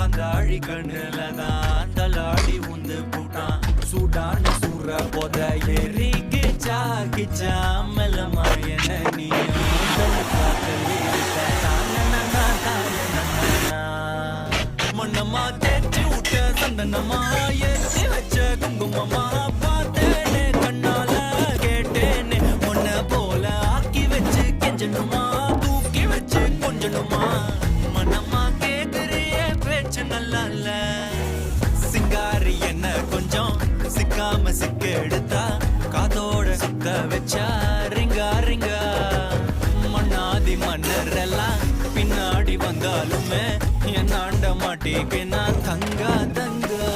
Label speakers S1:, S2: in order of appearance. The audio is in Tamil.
S1: காந்தாழி கண்ணுலதான் தலாடி உந்து போட்டான் சூடான சூற போத ஏறி கிச்சா கிச்சா மெல்லமா என்ன நீ மண்ணம்மா தேய்ச்சி விட்ட சந்தனமா ஏற்றி வச்ச குங்குமமா பார்த்தேனே கண்ணால கேட்டேனே உன்னை போல ஆக்கி வச்சு கெஞ்சணுமா தூக்கி வச்சு கொஞ்சணுமா மனமா கேக்குறிய பேச்சு நல்லா இல்ல சிங்காரி என்ன கொஞ்சம் சிக்காம சிக்க எடுத்தா காதோட சுத்த வச்சா ரிங்கா ரிங்கா மண்ணாதி மன்னர் எல்லாம் பின்னாடி வந்தாலுமே என்னாண்ட மாட்டேக்கு நான் தங்கா தங்கா